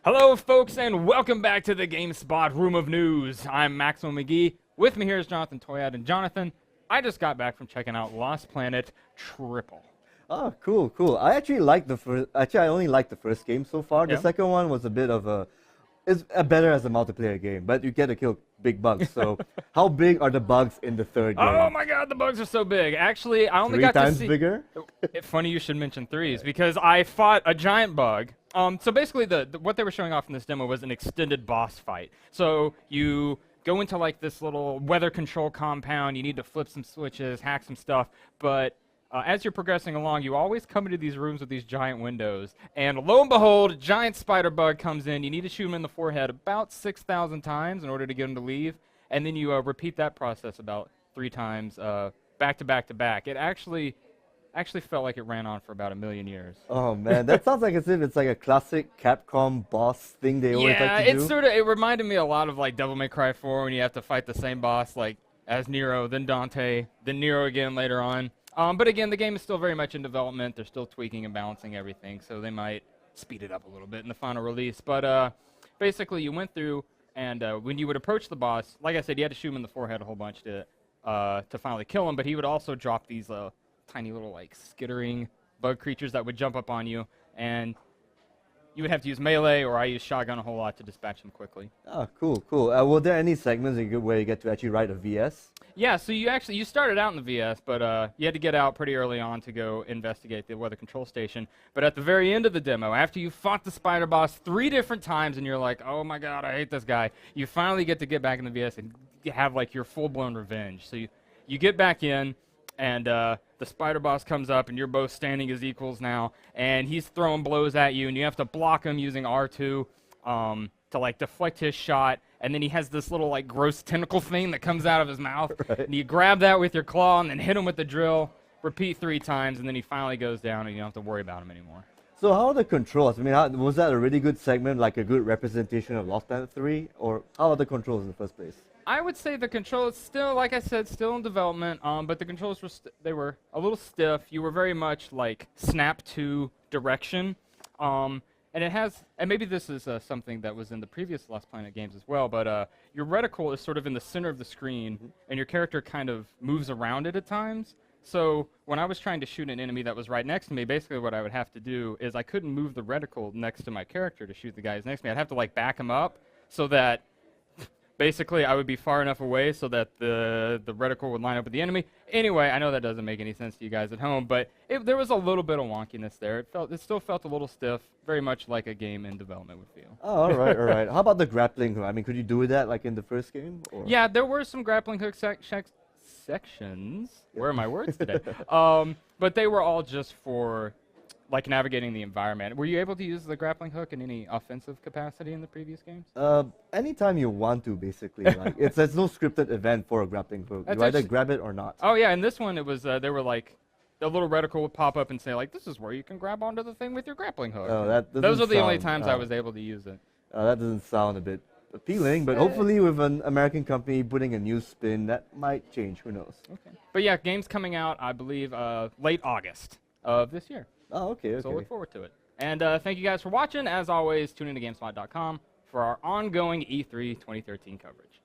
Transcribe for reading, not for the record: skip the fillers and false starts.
Hello, folks, and welcome back to the GameSpot Room of News. I'm Maxwell McGee. With me here is Jonathan Toyad. And Jonathan, I just got back from checking out Lost Planet Triple. Oh, cool. I actually like the first. Actually, I only liked the first game so far. The Yeah. second one was a bit of a, it's better as a multiplayer game, but you get to kill big bugs. So, how big are the bugs in the third game? Oh my god, the bugs are so big. Actually, I only Three got to times see... bigger. Funny you should mention threes, because I fought a giant bug. So basically, what they were showing off in this demo was an extended boss fight. So you go into like this little weather control compound. You need to flip some switches, hack some stuff, but as you're progressing along, you always come into these rooms with these giant windows, and lo and behold, a giant spider bug comes in. You need to shoot him in the forehead about 6,000 times in order to get him to leave, and then you repeat that process about 3 times, back to back to back. It actually felt like it ran on for about 1,000,000 years. Oh man, that sounds like as if it's like a classic Capcom boss thing they always like to do. It reminded me a lot of like Devil May Cry 4 when you have to fight the same boss like as Nero, then Dante, then Nero again later on. But again, the game is still very much in development. They're still tweaking and balancing everything, so they might speed it up a little bit in the final release. But basically, you went through, and when you would approach the boss, like I said, you had to shoot him in the forehead a whole bunch to finally kill him. But he would also drop these tiny little like skittering bug creatures that would jump up on you, and you would have to use melee, or I use shotgun a whole lot to dispatch them quickly. Oh, cool. Were there any segments where you get to actually ride a VS? Yeah, so you started out in the VS, but you had to get out pretty early on to go investigate the weather control station. But at the very end of the demo, after you fought the spider boss 3 different times, and you're like, oh my god, I hate this guy, you finally get to get back in the VS and have like your full-blown revenge. So you get back in, and the spider boss comes up, and you're both standing as equals now, and he's throwing blows at you, and you have to block him using R2 to like deflect his shot, and then he has this little like gross tentacle thing that comes out of his mouth, Right. and you grab that with your claw and then hit him with the drill, repeat 3 times, and then he finally goes down, and you don't have to worry about him anymore. So how are the controls? I mean, was that a really good segment, like a good representation of Lost Planet 3, or how are the controls in the first place? I would say the controls still, like I said, still in development, but the controls were they were a little stiff. You were very much like snap to direction, and it has, and maybe this is something that was in the previous Lost Planet games as well, but your reticle is sort of in the center of the screen, and your character kind of moves around it at times. So when I was trying to shoot an enemy that was right next to me, basically what I would have to do is I couldn't move the reticle next to my character to shoot the guys next to me. I'd have to like back him up so that basically I would be far enough away so that the reticle would line up with the enemy. Anyway, I know that doesn't make any sense to you guys at home, but there was a little bit of wonkiness there. It still felt a little stiff, very much like a game in development would feel. Oh, all right. How about the grappling hook? I mean, could you do that like in the first game? Or? Yeah, there were some grappling hook sections. Where are my words today? But they were all just for like navigating the environment. Were you able to use the grappling hook in any offensive capacity in the previous games? Anytime you want to, basically. Like there's no scripted event for a grappling hook. That's You either grab it or not. Oh yeah, and this one it was they were like the little reticle would pop up and say like, this is where you can grab onto the thing with your grappling hook. Oh, that doesn't Those are the only sound, times I was able to use it. That doesn't sound a bit appealing, but hopefully with an American company putting a new spin, that might change. Who knows? Okay. But yeah, game's coming out, I believe, late August of this year. Oh, okay. So look forward to it. And thank you guys for watching. As always, tune in to GameSpot.com for our ongoing E3 2013 coverage.